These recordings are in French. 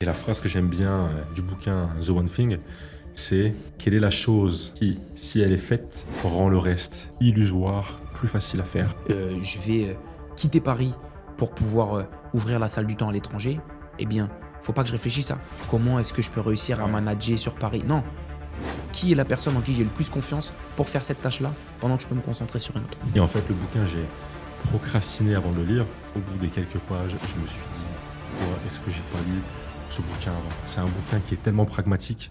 Et la phrase que j'aime bien du bouquin The One Thing, c'est « Quelle est la chose qui, si elle est faite, rend le reste illusoire, plus facile à faire ?» Je vais quitter Paris pour pouvoir ouvrir la salle du temps à l'étranger. Eh bien, faut pas que je réfléchisse à comment est-ce que je peux réussir à manager sur Paris. Non. Qui est la personne en qui j'ai le plus confiance pour faire cette tâche-là pendant que je peux me concentrer sur une autre. Et en fait, le bouquin, j'ai procrastiné avant de le lire. Au bout des quelques pages, je me suis dit « Est-ce que j'ai pas lu ce bouquin avant ?» C'est un bouquin qui est tellement pragmatique.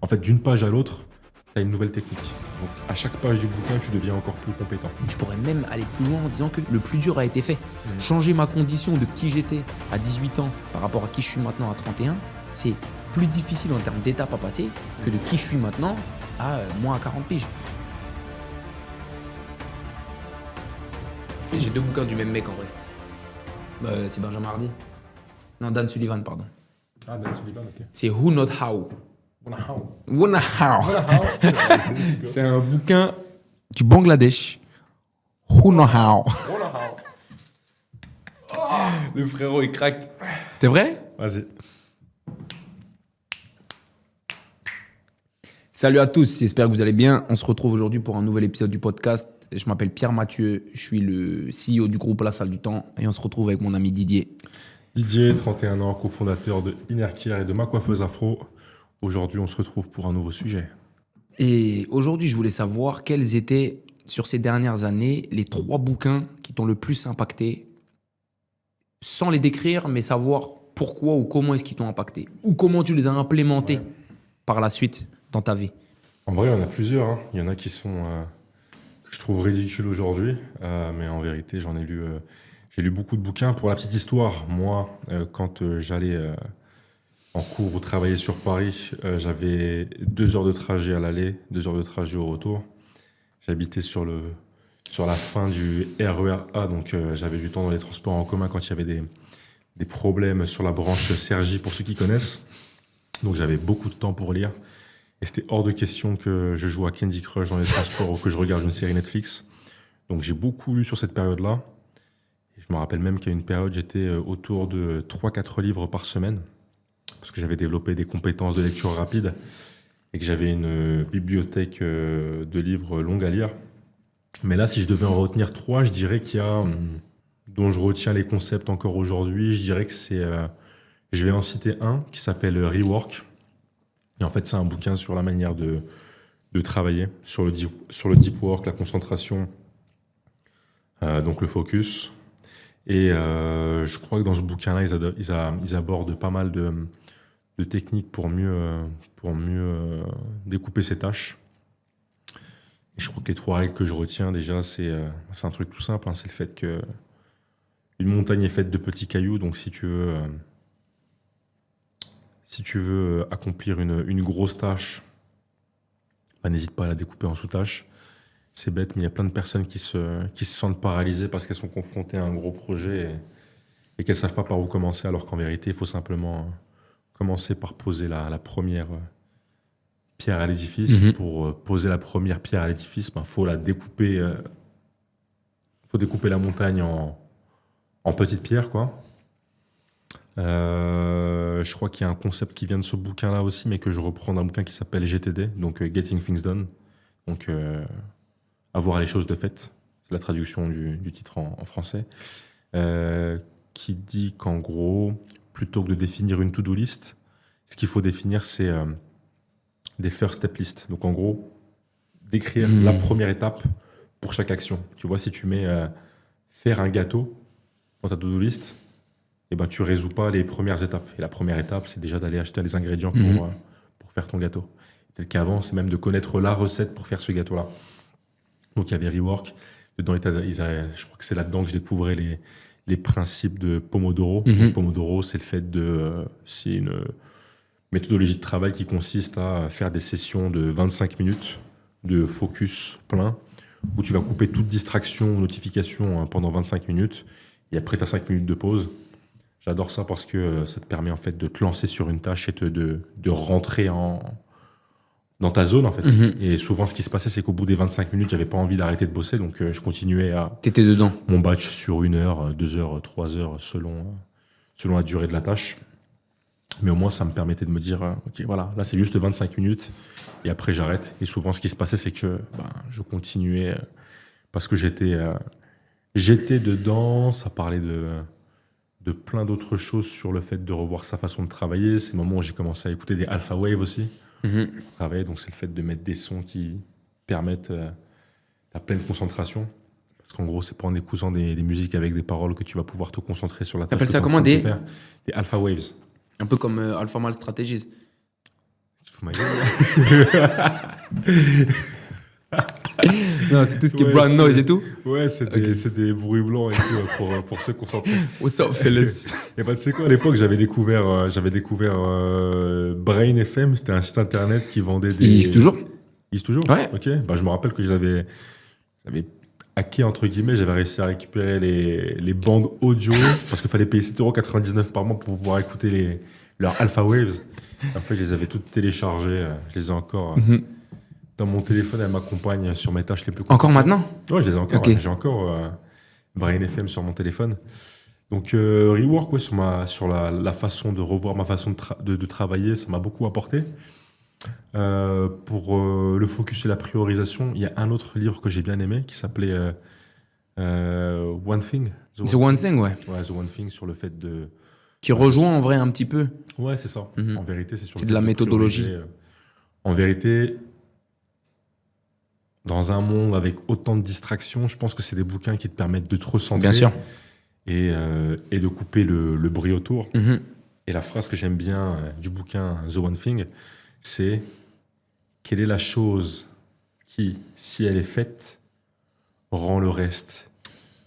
En fait, d'une page à l'autre, tu as une nouvelle technique. Donc, à chaque page du bouquin, tu deviens encore plus compétent. Je pourrais même aller plus loin en disant que le plus dur a été fait. Changer ma condition de qui j'étais à 18 ans par rapport à qui je suis maintenant à 31, c'est plus difficile en termes d'étapes à passer que de qui je suis maintenant à moins à 40 piges. J'ai deux bouquins du même mec en vrai. C'est Benjamin Hardy. Non, Dan Sullivan, pardon. Ah, Dan Sullivan, ok. C'est Who Not How. Wanna how. C'est un bouquin du Bangladesh. Who Know How. Le frérot, il craque. T'es vrai? Vas-y. Salut à tous, j'espère que vous allez bien. On se retrouve aujourd'hui pour un nouvel épisode du podcast. Je m'appelle Pierre Mathieu, je suis le CEO du groupe La Salle du Temps et on se retrouve avec mon ami Didier. Didier, 31 ans, cofondateur de Innercare et de Ma Coiffeuse Afro. Aujourd'hui, on se retrouve pour un nouveau sujet. Et aujourd'hui, je voulais savoir quels étaient, sur ces dernières années, les 3 bouquins qui t'ont le plus impacté, sans les décrire, mais savoir pourquoi ou comment est-ce qu'ils t'ont impacté, ou comment tu les as implémentés par la suite dans ta vie. En vrai, il y en a plusieurs. Hein. Il y en a qui sont que je trouve ridicules aujourd'hui, mais en vérité, j'ai lu beaucoup de bouquins. Pour la petite histoire, moi, quand j'allais en cours ou travailler sur Paris, j'avais 2 heures de trajet à l'aller, 2 heures de trajet au retour. J'habitais sur la fin du RER A, donc j'avais du temps dans les transports en commun quand il y avait des problèmes sur la branche Cergy, pour ceux qui connaissent. Donc j'avais beaucoup de temps pour lire. Et c'était hors de question que je joue à Candy Crush dans les transports ou que je regarde une série Netflix. Donc j'ai beaucoup lu sur cette période-là. Et je me rappelle même qu'à une période, j'étais autour de 3-4 livres par semaine, parce que j'avais développé des compétences de lecture rapide et que j'avais une bibliothèque de livres longue à lire. Mais là, si je devais en retenir 3, je dirais qu'il y a, dont je retiens les concepts encore aujourd'hui, je dirais que c'est, je vais en citer un qui s'appelle Rework. Et en fait, c'est un bouquin sur la manière de travailler, sur le deep work, la concentration, donc le focus. Et je crois que dans ce bouquin-là, ils abordent pas mal de techniques pour mieux découper ses tâches. Et je crois que les 3 règles que je retiens déjà, c'est un truc tout simple. Hein, c'est le fait que une montagne est faite de petits cailloux. Donc si tu veux accomplir une grosse tâche, n'hésite pas à la découper en sous-tâches. C'est bête, mais il y a plein de personnes qui se sentent paralysées parce qu'elles sont confrontées à un gros projet et qu'elles ne savent pas par où commencer, alors qu'en vérité, il faut simplement commencer par poser la première pierre à l'édifice. Pour poser la première pierre à l'édifice, faut la découper. Faut découper la montagne en petites pierres, quoi. Je crois qu'il y a un concept qui vient de ce bouquin-là aussi, mais que je reprends d'un bouquin qui s'appelle GTD, donc Getting Things Done. Donc avoir les choses de fait, c'est la traduction du titre en français, qui dit qu'en gros, plutôt que de définir une to-do list, ce qu'il faut définir, c'est des first step list. Donc en gros, décrire la première étape pour chaque action. Tu vois, si tu mets faire un gâteau dans ta to-do list, eh ben, tu ne résous pas les premières étapes. Et la première étape, c'est déjà d'aller acheter les ingrédients pour faire ton gâteau. Peut-être qu'avant, c'est même de connaître la recette pour faire ce gâteau-là. Donc il y avait Rework. Dedans, je crois que c'est là-dedans que je découvrais les principes de Pomodoro. Donc, Pomodoro, c'est c'est une méthodologie de travail qui consiste à faire des sessions de 25 minutes de focus plein, où tu vas couper toute distraction ou notification pendant 25 minutes. Et après, tu as 5 minutes de pause. J'adore ça parce que ça te permet en fait de te lancer sur une tâche et de rentrer dans ta zone en fait. Et souvent ce qui se passait, c'est qu'au bout des 25 minutes, j'avais pas envie d'arrêter de bosser, donc je continuais T'étais dedans. Mon batch sur 1 heure, 2 heures, 3 heures selon la durée de la tâche. Mais au moins, ça me permettait de me dire, OK, voilà, là, c'est juste 25 minutes. Et après, j'arrête. Et souvent, ce qui se passait, c'est que je continuais parce que j'étais dedans. Ça parlait de plein d'autres choses sur le fait de revoir sa façon de travailler. C'est le moment où j'ai commencé à écouter des Alpha Wave aussi. Mhm. Pour travailler. Donc, c'est le fait de mettre des sons qui permettent la pleine concentration. Parce qu'en gros, c'est pas en écoutant des musiques avec des paroles que tu vas pouvoir te concentrer sur la tâche. T'appelles que ça t'es en comment, train de faire. Des Alpha Waves. Un peu comme Alpha Male Strategies. Tu te fous ma gueule. Non, c'est tout ce qui est Ouais, brown c'est- noise et tout. Ouais, c'est des bruits blancs et tout pour se concentrer. What's up, fellas? Et bah, tu sais quoi, à l'époque, j'avais découvert Brain FM. C'était un site internet qui vendait des. Il existe toujours? Il existe toujours? Ouais. Ok. Bah, je me rappelle que j'avais hacké, entre guillemets, j'avais réussi à récupérer les bandes audio parce qu'il fallait payer 7,99 € par mois pour pouvoir écouter leurs Alpha Waves. En fait, je les avais toutes téléchargées. Je les ai encore dans mon téléphone. Elle m'accompagne sur mes tâches les plus Encore compliquées. maintenant? Ouais, je les ai encore. Ok. Ouais. J'ai encore Brain FM sur mon téléphone. Donc, rework, ouais, sur la façon de revoir ma façon de travailler, ça m'a beaucoup apporté. Pour le focus et la priorisation, il y a un autre livre que j'ai bien aimé qui s'appelait One Thing. The One Thing, ouais. Ouais, The One Thing sur le fait de. Qui rejoint en vrai un petit peu. Ouais, c'est ça. Mhm. En vérité, c'est sur C'est le de la fait méthodologie. prioriser. En vérité, dans un monde avec autant de distractions, je pense que c'est des bouquins qui te permettent de te recentrer. Bien sûr. Et de couper le bruit autour. Mhm. Et la phrase que j'aime bien du bouquin The One Thing, c'est quelle est la chose qui, si elle est faite, rend le reste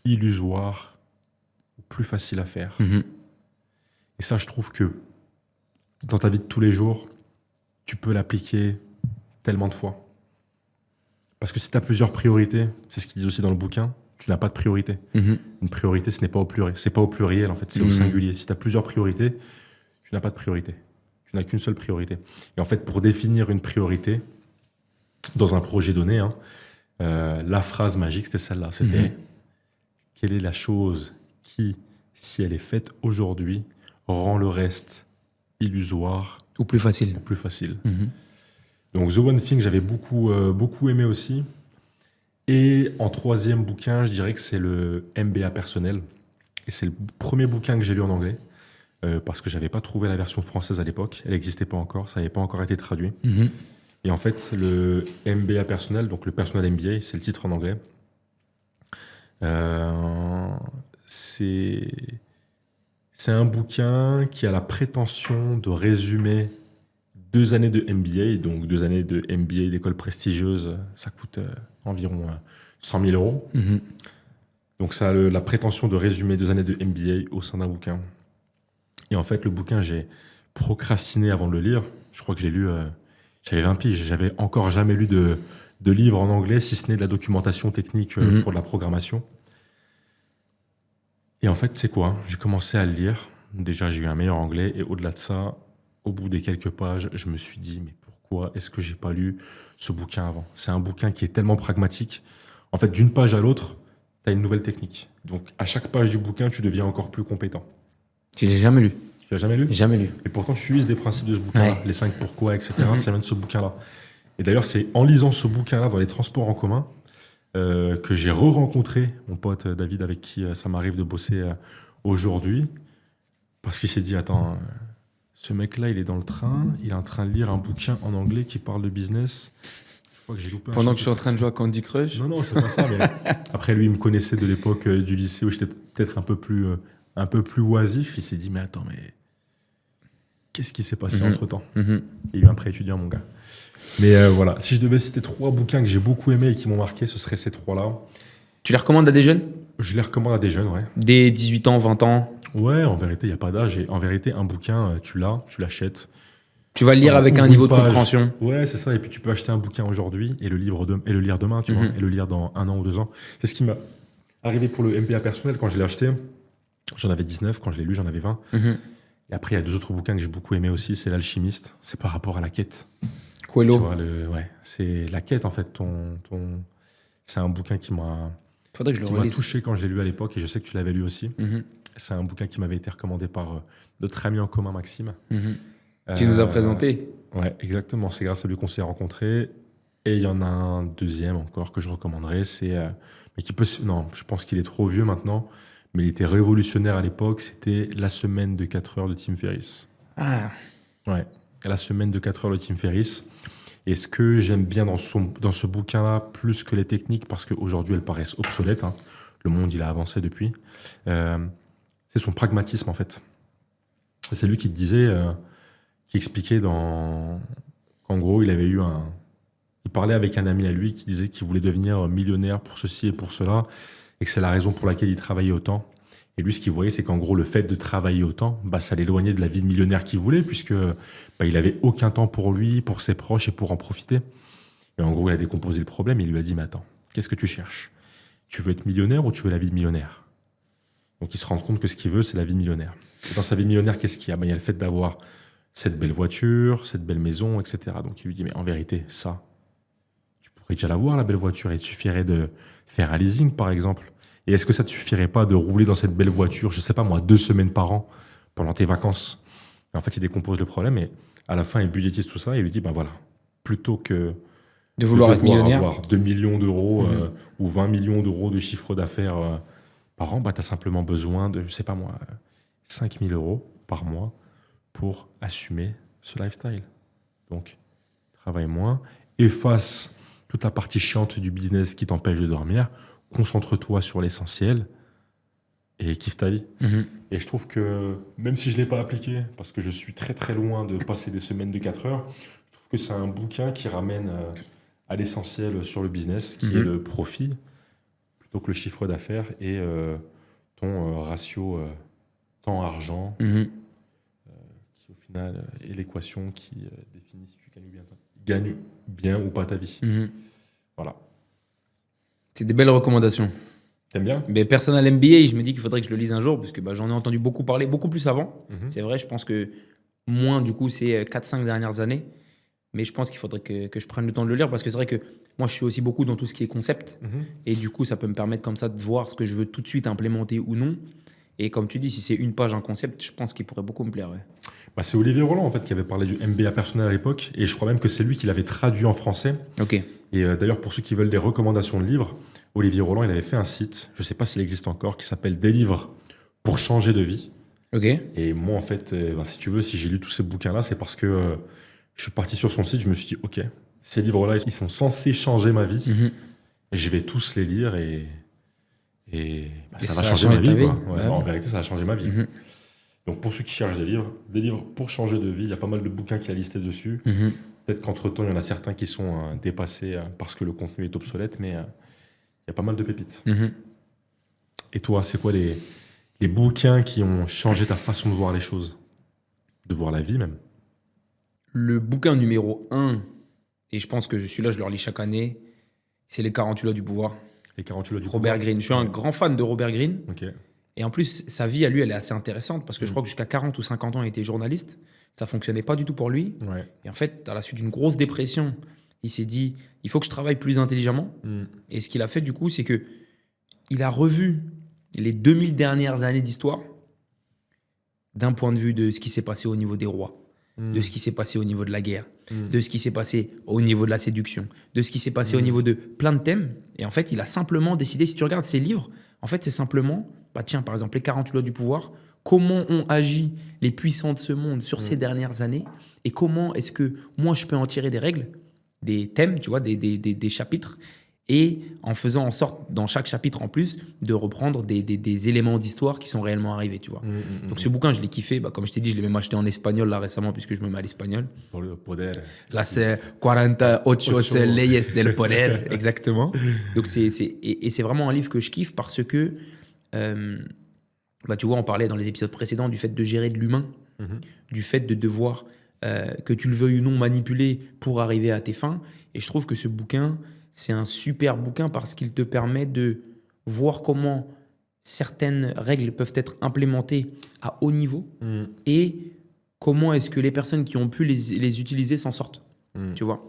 illusoire ou plus facile à faire. Mhm. Et ça, je trouve que dans ta vie de tous les jours, tu peux l'appliquer tellement de fois. Parce que si tu as plusieurs priorités, c'est ce qu'ils disent aussi dans le bouquin, tu n'as pas de priorité. Mhm. Une priorité, ce n'est pas au pluriel. C'est pas au pluriel, en fait, c'est au singulier. Si tu as plusieurs priorités, tu n'as pas de priorité. Tu n'as qu'une seule priorité. Et en fait, pour définir une priorité, dans un projet donné, la phrase magique, c'était celle-là. C'était quelle est la chose qui, si elle est faite aujourd'hui, rend le reste illusoire Ou plus facile. ou plus facile. Mhm. Donc The One Thing, j'avais beaucoup aimé aussi. Et en troisième bouquin, je dirais que c'est le MBA personnel. Et c'est le premier bouquin que j'ai lu en anglais, parce que j'avais pas trouvé la version française à l'époque. Elle n'existait pas encore, ça n'avait pas encore été traduit. Mhm. Et en fait, le MBA personnel, donc le Personal MBA, c'est le titre en anglais. C'est un bouquin qui a la prétention de résumer 2 années de MBA, donc 2 années de MBA d'école prestigieuse, ça coûte environ 100 000 €. Mhm. Donc ça a la prétention de résumer 2 années de MBA au sein d'un bouquin. Et en fait, le bouquin, j'ai procrastiné avant de le lire. Je crois que j'ai lu, j'avais 20 piges, j'avais encore jamais lu de livre en anglais, si ce n'est de la documentation technique pour de la programmation. Et en fait, c'est quoi? J'ai commencé à le lire. Déjà, j'ai eu un meilleur anglais. Et au-delà de ça, au bout des quelques pages, je me suis dit, mais pourquoi est-ce que j'ai pas lu ce bouquin avant? C'est un bouquin qui est tellement pragmatique. En fait, d'une page à l'autre, tu as une nouvelle technique. Donc, à chaque page du bouquin, tu deviens encore plus compétent. Je l'ai jamais lu. Tu l'as jamais lu? Jamais lu. Et pourtant, je suis des principes de ce bouquin, Ouais. les 5 pourquoi, etc. Ça vient de ce bouquin-là. Et d'ailleurs, c'est en lisant ce bouquin-là dans les transports en commun que j'ai re-rencontré mon pote David, avec qui ça m'arrive de bosser aujourd'hui. Parce qu'il s'est dit, attends, ce mec-là, il est dans le train, il est en train de lire un bouquin en anglais qui parle de business. Je crois que j'ai loupé un Pendant que je suis chapitre. en train de jouer à Candy Crush. Non, c'est pas ça. Mais après, lui, il me connaissait de l'époque du lycée où j'étais peut-être un peu plus oisif. Il s'est dit, mais attends, mais qu'est-ce qui s'est passé entre-temps? Mhm. Il y a eu un pré-étudiant, mon gars. Mais voilà, si je devais citer 3 bouquins que j'ai beaucoup aimés et qui m'ont marqué, ce seraient ces 3-là. Tu les recommandes à des jeunes? Je les recommande à des jeunes, ouais. Dès 18 ans, 20 ans? Ouais, en vérité, il n'y a pas d'âge. Et en vérité, un bouquin, tu l'achètes. Tu vas le lire avec un Ouvre niveau une de page. compréhension. Ouais, c'est ça. Et puis tu peux acheter un bouquin aujourd'hui et le lire demain, tu vois, et le lire dans 1 an ou 2 ans. C'est ce qui m'est arrivé pour le MBA personnel quand je l'ai acheté. J'en avais 19, quand je l'ai lu, j'en avais 20. Mhm. Et après, il y a 2 autres bouquins que j'ai beaucoup aimés aussi. C'est L'Alchimiste. C'est par rapport à la quête. Tu Coelho. vois, ouais, c'est la quête, en fait. C'est un bouquin qui m'a Faudrait que je le relise. touché quand je l'ai lu à l'époque, et je sais que tu l'avais lu aussi. Mhm. C'est un bouquin qui m'avait été recommandé par notre ami en commun, Maxime. Tu nous as présenté. Ouais, exactement. C'est grâce à lui qu'on s'est rencontrés. Et il y en a un deuxième encore que je recommanderais. Mais qui peut. Non, je pense qu'il est trop vieux maintenant. Mais il était révolutionnaire à l'époque. C'était La semaine de 4 heures de Tim Ferriss. Ah, Ouais, La semaine de 4 heures de Tim Ferriss. Et ce que j'aime bien dans ce bouquin-là, plus que les techniques, parce qu'aujourd'hui elles paraissent obsolètes, hein, le monde il a avancé depuis, c'est son pragmatisme en fait. C'est lui qui te disait, qui expliquait qu'en gros il parlait avec un ami à lui qui disait qu'il voulait devenir millionnaire pour ceci et pour cela, et que c'est la raison pour laquelle il travaillait autant. Et lui, ce qu'il voyait, c'est qu'en gros, le fait de travailler autant, ça l'éloignait de la vie de millionnaire qu'il voulait, puisque il avait aucun temps pour lui, pour ses proches et pour en profiter. Et en gros, il a décomposé le problème et il lui a dit, mais attends, qu'est-ce que tu cherches? Tu veux être millionnaire ou tu veux la vie de millionnaire? Donc il se rend compte que ce qu'il veut, c'est la vie de millionnaire. Et dans sa vie de millionnaire, qu'est-ce qu'il y a? Il y a le fait d'avoir cette belle voiture, cette belle maison, etc. Donc il lui dit, mais en vérité, ça, tu pourrais déjà l'avoir, la belle voiture, et il te suffirait de faire un leasing, par exemple. Et est-ce que ça ne te suffirait pas de rouler dans cette belle voiture, je ne sais pas moi, 2 semaines par an pendant tes vacances? Et en fait, il décompose le problème et à la fin, il budgétise tout ça et il lui dit, ben voilà, plutôt que de vouloir être devoir millionnaire. avoir 2 millions d'euros ou 20 millions d'euros de chiffre d'affaires par an, tu as simplement besoin de, je ne sais pas moi, 5 000 euros par mois pour assumer ce lifestyle. Donc, travaille moins, efface toute la partie chiante du business qui t'empêche de dormir, concentre-toi sur l'essentiel et kiffe ta vie. Et je trouve que, même si je ne l'ai pas appliqué, parce que je suis très très loin de passer des semaines de 4 heures, je trouve que c'est un bouquin qui ramène à l'essentiel sur le business, qui est le profit, plutôt que le chiffre d'affaires et ton ratio temps-argent, qui au final est l'équation qui définit si tu gagnes bien ou pas ta vie. Voilà. C'est des belles recommandations. T'aimes bien? Mais Personal MBA, je me dis qu'il faudrait que je le lise un jour, parce que j'en ai entendu beaucoup parler, beaucoup plus avant. C'est vrai, je pense que moins, du coup, ces 4-5 dernières années. Mais je pense qu'il faudrait que je prenne le temps de le lire, parce que c'est vrai que moi, je suis aussi beaucoup dans tout ce qui est concept. Et du coup, ça peut me permettre comme ça de voir ce que je veux tout de suite implémenter ou non. Et comme tu dis, si c'est une page, un concept, je pense qu'il pourrait beaucoup me plaire. Ouais. C'est Olivier Roland en fait, qui avait parlé du MBA personnel à l'époque. Et je crois même que c'est lui qui l'avait traduit en français. Ok. Et d'ailleurs, pour ceux qui veulent des recommandations de livres, Olivier Roland, il avait fait un site, je ne sais pas s'il existe encore, qui s'appelle Des livres pour changer de vie. Ok. Et moi, en fait, si tu veux, si j'ai lu tous ces bouquins-là, c'est parce que je suis parti sur son site, je me suis dit, ok, ces livres-là, ils sont censés changer ma vie. Et je vais tous les lire et ça va changer ma vie. Quoi. Ouais, en vérité, ça va changer ma vie. Donc, pour ceux qui cherchent des livres pour changer de vie, il y a pas mal de bouquins qui a listé dessus. Peut-être qu'entre-temps, il y en a certains qui sont dépassés parce que le contenu est obsolète, mais il y a pas mal de pépites. Et toi, c'est quoi les bouquins qui ont changé ta façon de voir les choses? De voir la vie même? Le bouquin numéro 1, et je pense que celui-là, je le relis chaque année, c'est Les 48 lois du pouvoir. Les 48 lois du Robert Greene. Je suis un grand fan de Robert Greene. Ok. Et en plus, sa vie à lui, elle est assez intéressante, parce que je crois que jusqu'à 40 ou 50 ans, il était journaliste. Ça fonctionnait pas du tout pour lui. Ouais. Et en fait, à la suite d'une grosse dépression, il s'est dit, il faut que je travaille plus intelligemment. Et ce qu'il a fait, du coup, c'est que il a revu les 2000 dernières années d'histoire d'un point de vue de ce qui s'est passé au niveau des rois, de ce qui s'est passé au niveau de la guerre, de ce qui s'est passé au niveau de la séduction, de ce qui s'est passé au niveau de plein de thèmes. Et en fait, il a simplement décidé, si tu regardes ses livres, en fait, c'est simplement, tiens, par exemple, les 48 lois du pouvoir, comment ont agi les puissants de ce monde sur ces dernières années et comment est-ce que moi, je peux en tirer des règles, des thèmes, tu vois, des chapitres, et en faisant en sorte, dans chaque chapitre en plus, de reprendre des éléments d'histoire qui sont réellement arrivés, tu vois. Donc ce bouquin, je l'ai kiffé. Comme je t'ai dit, je l'ai même acheté en espagnol là récemment, puisque je me mets à l'espagnol. Pour le poder. Là, c'est 48 leyes del poder, exactement. Donc c'est vraiment un livre que je kiffe parce que, tu vois, on parlait dans les épisodes précédents du fait de gérer de l'humain, du fait de devoir, que tu le veuilles ou non, manipuler pour arriver à tes fins. Et je trouve que ce bouquin, c'est un super bouquin parce qu'il te permet de voir comment certaines règles peuvent être implémentées à haut niveau et comment est-ce que les personnes qui ont pu les utiliser s'en sortent. Tu vois?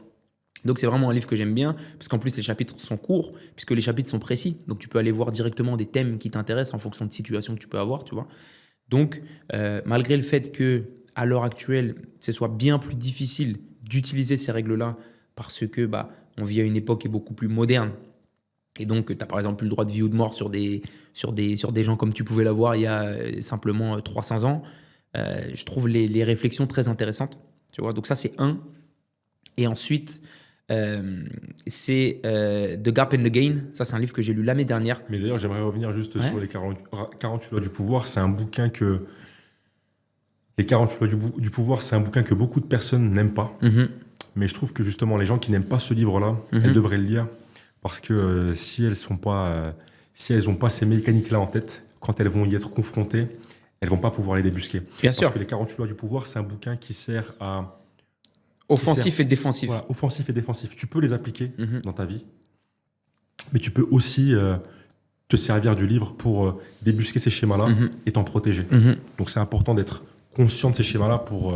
Donc, c'est vraiment un livre que j'aime bien parce qu'en plus, les chapitres sont courts puisque les chapitres sont précis. Donc, tu peux aller voir directement des thèmes qui t'intéressent en fonction de situations que tu peux avoir, tu vois. Donc, malgré le fait que à l'heure actuelle, ce soit bien plus difficile d'utiliser ces règles-là parce que on vit à une époque qui est beaucoup plus moderne. Et donc, tu n'as par exemple plus le droit de vie ou de mort sur des gens comme tu pouvais l'avoir il y a simplement 300 ans. Je trouve les réflexions très intéressantes. Tu vois, donc ça, c'est un. Et ensuite, c'est The Gap and the Gain. Ça, c'est un livre que j'ai lu l'année dernière. Mais d'ailleurs, j'aimerais revenir juste sur les 48 lois du pouvoir. C'est un bouquin que... Les 48 lois du pouvoir, c'est un bouquin que beaucoup de personnes n'aiment pas. Mais je trouve que justement, les gens qui n'aiment pas ce livre-là, elles devraient le lire. Parce que si elles n'ont pas ces mécaniques-là en tête, quand elles vont y être confrontées, elles ne vont pas pouvoir les débusquer. Bien sûr. Parce que les 48 lois du pouvoir, c'est un bouquin qui sert à... Offensif et défensif. Voilà, offensif et défensif. Tu peux les appliquer dans ta vie, mais tu peux aussi te servir du livre pour débusquer ces schémas-là et t'en protéger. Donc c'est important d'être conscient de ces schémas-là pour...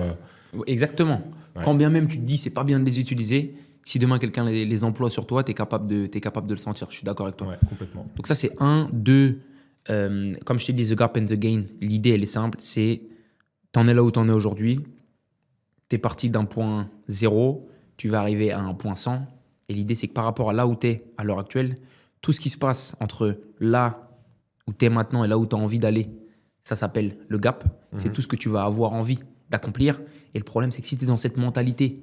Exactement. Ouais. Quand bien même tu te dis c'est pas bien de les utiliser, si demain quelqu'un les emploie sur toi, tu es capable de le sentir. Je suis d'accord avec toi. Ouais, complètement. Donc ça c'est un, deux, comme je t'ai dit, The Gap and the Gain, l'idée elle est simple, c'est t'en es là où t'en es aujourd'hui, t'es parti d'un point 0, tu vas arriver à un point 100, et l'idée c'est que par rapport à là où t'es à l'heure actuelle, tout ce qui se passe entre là où t'es maintenant et là où t'as envie d'aller, ça s'appelle le gap, c'est tout ce que tu vas avoir envie d'accomplir. Et le problème c'est que si t'es dans cette mentalité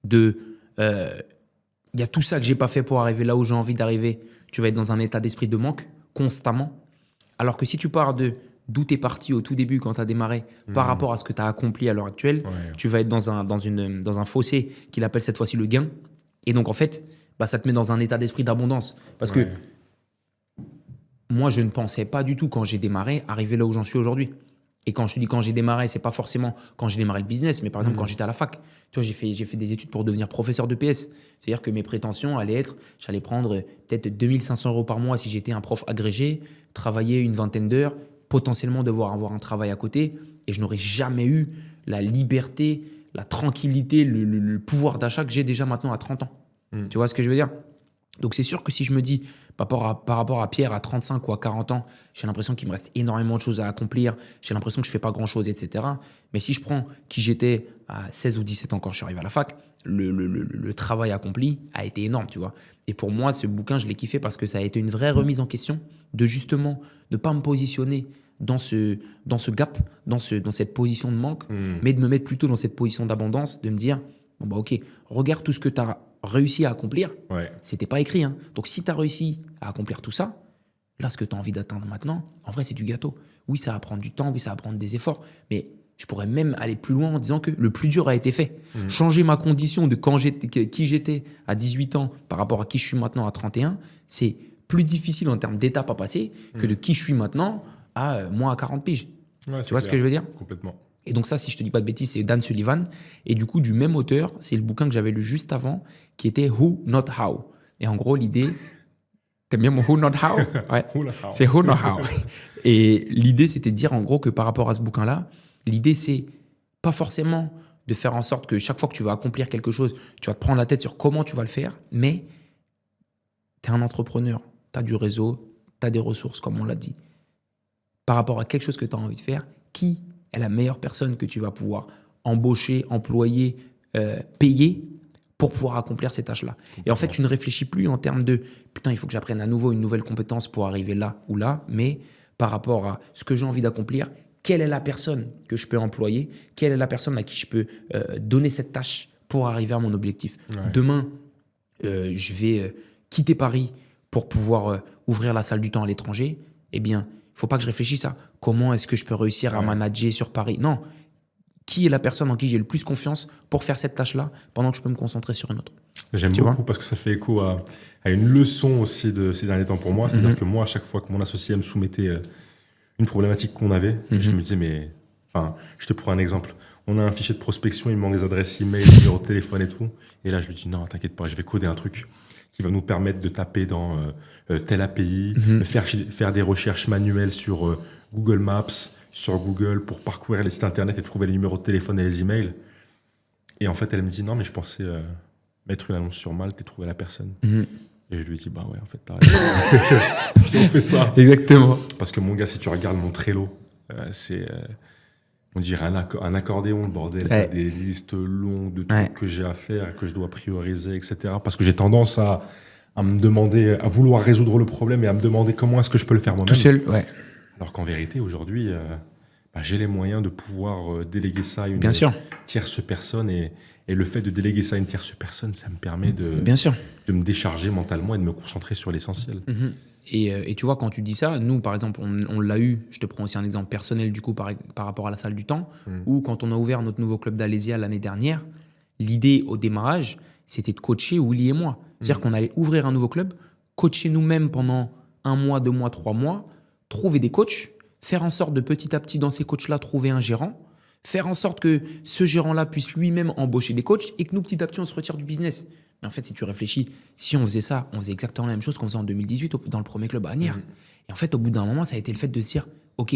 de y a tout ça que j'ai pas fait pour arriver là où j'ai envie d'arriver, tu vas être dans un état d'esprit de manque constamment. Alors que si tu pars de d'où tu es parti au tout début quand tu as démarré par rapport à ce que tu as accompli à l'heure actuelle, tu vas être dans un fossé qu'il appelle cette fois-ci le gain. Et donc en fait, ça te met dans un état d'esprit d'abondance. Parce que moi, je ne pensais pas du tout quand j'ai démarré arriver là où j'en suis aujourd'hui. Et quand je te dis quand j'ai démarré, c'est pas forcément quand j'ai démarré le business, mais par exemple quand j'étais à la fac. Tu vois, j'ai fait des études pour devenir professeur de PS. C'est-à-dire que mes prétentions allaient être, j'allais prendre peut-être 2500 € par mois si j'étais un prof agrégé, travailler une vingtaine d'heures, potentiellement devoir avoir un travail à côté, et je n'aurais jamais eu la liberté, la tranquillité, le pouvoir d'achat que j'ai déjà maintenant à 30 ans. Tu vois ce que je veux dire ? Donc c'est sûr que si je me dis par rapport à Pierre à 35 ou à 40 ans, j'ai l'impression qu'il me reste énormément de choses à accomplir, j'ai l'impression que je ne fais pas grand-chose, etc. Mais si je prends qui j'étais à 16 ou 17 ans quand je suis arrivé à la fac, le travail accompli a été énorme, tu vois. Et pour moi, ce bouquin, je l'ai kiffé parce que ça a été une vraie remise en question de justement ne pas me positionner dans ce gap, dans cette position de manque, mais de me mettre plutôt dans cette position d'abondance, de me dire, ok, regarde tout ce que tu as réussi à accomplir, c'était pas écrit. Donc si tu as réussi à accomplir tout ça, là, ce que tu as envie d'atteindre maintenant, en vrai, c'est du gâteau. Oui, ça va prendre du temps, oui, ça va prendre des efforts, mais je pourrais même aller plus loin en disant que le plus dur a été fait. Changer ma condition de qui j'étais à 18 ans par rapport à qui je suis maintenant à 31, c'est plus difficile en termes d'étapes à passer que de qui je suis maintenant à moi à 40 piges. Tu vois ce que je veux dire ? Complètement. Et donc ça, si je te dis pas de bêtises, c'est Dan Sullivan. Et du coup, du même auteur, c'est le bouquin que j'avais lu juste avant, qui était Who Not How. Et en gros, l'idée... T'aimes bien mon Who Not How ? Ouais. C'est Who Not How. Et l'idée, c'était de dire en gros que par rapport à ce bouquin-là, l'idée, c'est pas forcément de faire en sorte que chaque fois que tu vas accomplir quelque chose, tu vas te prendre la tête sur comment tu vas le faire, mais t'es un entrepreneur, t'as du réseau, t'as des ressources, comme on l'a dit. Par rapport à quelque chose que tu as envie de faire, qui est la meilleure personne que tu vas pouvoir embaucher, employer, payer pour pouvoir accomplir ces tâches-là. Et en fait, tu ne réfléchis plus en termes de « putain, il faut que j'apprenne à nouveau une nouvelle compétence pour arriver là ou là », mais par rapport à ce que j'ai envie d'accomplir, quelle est la personne que je peux employer, quelle est la personne à qui je peux donner cette tâche pour arriver à mon objectif. Demain, je vais quitter Paris pour pouvoir ouvrir la salle du temps à l'étranger. Eh bien, il ne faut pas que je réfléchisse à comment est-ce que je peux réussir à manager sur Paris. Non, qui est la personne en qui j'ai le plus confiance pour faire cette tâche-là pendant que je peux me concentrer sur une autre. J'aime beaucoup parce que ça fait écho à une leçon aussi de ces derniers temps pour moi. C'est-à-dire que moi, à chaque fois que mon associé me soumettait une problématique qu'on avait, je me disais, mais... Enfin, je te prends un exemple. On a un fichier de prospection, il me manque des adresses email, des numéros de téléphone et tout. Et là, je lui dis, non, t'inquiète pas, je vais coder un truc qui va nous permettre de taper dans tel API, faire des recherches manuelles sur Google Maps, sur Google pour parcourir les sites internet et trouver les numéros de téléphone et les emails. Et en fait, elle me dit non, mais je pensais mettre une annonce sur Malte et trouver la personne. Mhm. Et je lui ai dit, bah ouais, en fait, t'as raison. Puis on fait ça. Exactement. Parce que mon gars, si tu regardes mon Trello, c'est, on dirait un accordéon, le bordel. T'as des listes longues de trucs que j'ai à faire, que je dois prioriser, etc. Parce que j'ai tendance à me demander, à vouloir résoudre le problème et à me demander comment est-ce que je peux le faire moi-même. Tout seul, ouais. Alors qu'en vérité, aujourd'hui, j'ai les moyens de pouvoir déléguer ça à une Bien sûr. tierce personne. Et le fait de déléguer ça à une tierce personne, ça me permet Bien sûr. de me décharger mentalement et de me concentrer sur l'essentiel. Mhm. Et tu vois, quand tu dis ça, nous, par exemple, on l'a eu, je te prends aussi un exemple personnel du coup par rapport à la salle du temps, où quand on a ouvert notre nouveau club d'Alésia l'année dernière, l'idée au démarrage, c'était de coacher Willy et moi. C'est-à-dire qu'on allait ouvrir un nouveau club, coacher nous-mêmes pendant 1 mois, 2 mois, 3 mois, trouver des coachs, faire en sorte de petit à petit dans ces coachs-là trouver un gérant, faire en sorte que ce gérant-là puisse lui-même embaucher des coachs et que nous, petit à petit, on se retire du business. Mais en fait, si tu réfléchis, si on faisait ça, on faisait exactement la même chose qu'on faisait en 2018 dans le premier club à Asnières. Et en fait, au bout d'un moment, ça a été le fait de se dire, OK,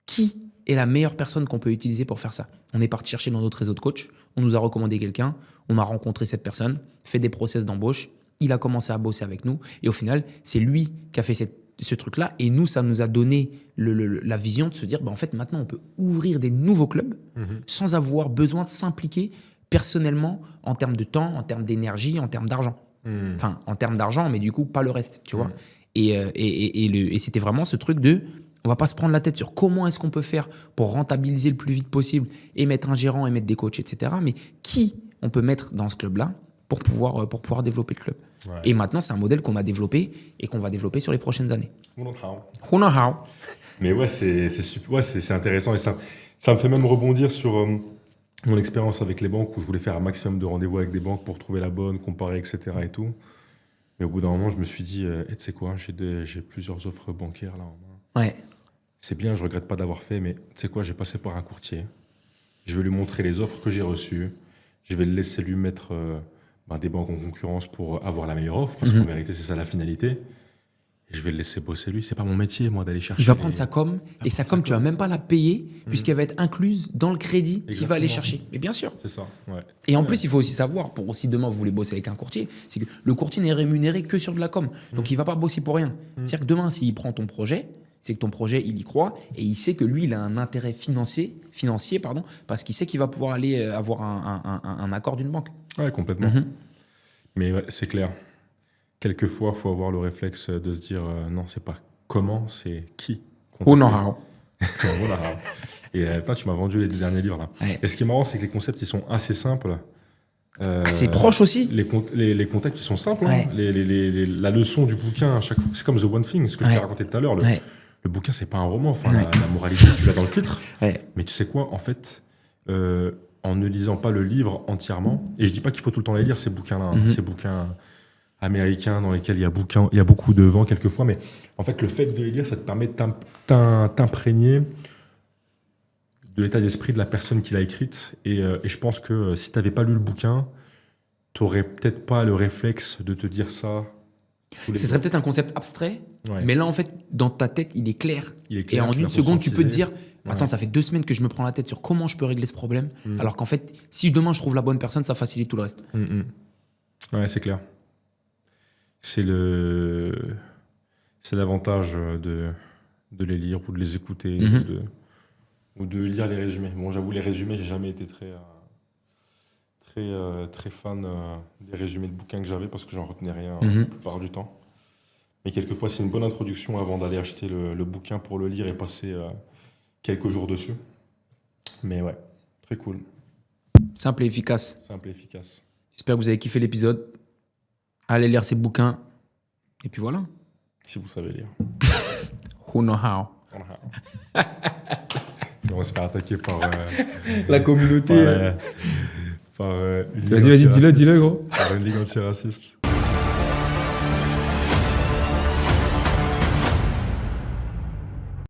qui est la meilleure personne qu'on peut utiliser pour faire ça? On est parti chercher dans notre réseau de coachs, on nous a recommandé quelqu'un, on a rencontré cette personne, fait des process d'embauche, il a commencé à bosser avec nous et au final, c'est lui qui a fait ce truc-là et nous, ça nous a donné la vision de se dire, en fait, maintenant, on peut ouvrir des nouveaux clubs sans avoir besoin de s'impliquer personnellement en termes de temps, en termes d'énergie, en termes d'argent. Enfin, en termes d'argent, mais du coup, pas le reste, tu vois. Et c'était vraiment ce truc de, on va pas se prendre la tête sur comment est-ce qu'on peut faire pour rentabiliser le plus vite possible et mettre un gérant et mettre des coachs, etc. Mais qui on peut mettre dans ce club-là pour pouvoir développer le club. Ouais. Et maintenant, c'est un modèle qu'on a développé et qu'on va développer sur les prochaines années. Who knows how. Who knows how. Mais ouais, c'est intéressant et ça me fait même rebondir sur mon expérience avec les banques où je voulais faire un maximum de rendez-vous avec des banques pour trouver la bonne, comparer, etc. et tout. Mais au bout d'un moment, je me suis dit, tu sais quoi, j'ai plusieurs offres bancaires là en main. Ouais. C'est bien, je regrette pas d'avoir fait, mais tu sais quoi, j'ai passé par un courtier. Je vais lui montrer les offres que j'ai reçues. Je vais le laisser lui mettre des banques en concurrence pour avoir la meilleure offre, parce qu'en vérité, c'est ça la finalité. Et je vais le laisser bosser lui. C'est pas mon métier, moi, d'aller chercher. Il va prendre sa com, et sa com, tu vas même pas la payer, puisqu'elle va être incluse dans le crédit qu'il va aller chercher. Mais bien sûr. C'est ça, ouais. Et en plus, il faut aussi savoir, pour aussi demain, vous voulez bosser avec un courtier, c'est que le courtier n'est rémunéré que sur de la com. Donc, il va pas bosser pour rien. C'est-à-dire que demain, s'il prend ton projet, c'est que ton projet, il y croit et il sait que lui, il a un intérêt financier parce qu'il sait qu'il va pouvoir aller avoir un accord d'une banque. Ouais, complètement. Mais ouais, c'est clair. Quelquefois, il faut avoir le réflexe de se dire non, c'est pas comment, c'est qui. Who know how. Et tu m'as vendu les 2 derniers livres là. Ouais. Et ce qui est marrant, c'est que les concepts, ils sont assez simples. Assez proches aussi. Les contacts, ils sont simples. Ouais. Hein. La leçon du bouquin, à chaque fois, c'est comme The One Thing, ce que je t'ai raconté tout à l'heure. Le bouquin, c'est pas un roman. Enfin, la moralité, tu l'as dans le titre. Mais tu sais quoi, en fait, en ne lisant pas le livre entièrement, et je dis pas qu'il faut tout le temps les lire, ces bouquins-là, ces bouquins américains dans lesquels il y a beaucoup de vent quelquefois, mais en fait, le fait de les lire, ça te permet de t'imprégner de l'état d'esprit de la personne qui l'a écrite. Et je pense que si tu n'avais pas lu le bouquin, tu n'aurais peut-être pas le réflexe de te dire ça. Ce serait peut-être un concept abstrait, mais là, en fait, dans ta tête, il est clair. Et en une seconde, tu peux te dire, attends, ça fait 2 semaines que je me prends la tête sur comment je peux régler ce problème, alors qu'en fait, si demain je trouve la bonne personne, ça facilite tout le reste. Ouais, c'est clair. C'est l'avantage de les lire ou de les écouter ou de lire les résumés. Bon, j'avoue, les résumés, j'ai jamais été très fan des résumés de bouquins que j'avais parce que j'en retenais rien la plupart du temps. Mais quelquefois, c'est une bonne introduction avant d'aller acheter le bouquin pour le lire et passer quelques jours dessus. Mais ouais, très cool. Simple et efficace. Simple et efficace. J'espère que vous avez kiffé l'épisode. Allez lire ces bouquins. Et puis voilà. Si vous savez lire. Who know how. On va se faire attaquer par... la communauté. Vas-y, dis-le, gros. Par une ligue antiraciste.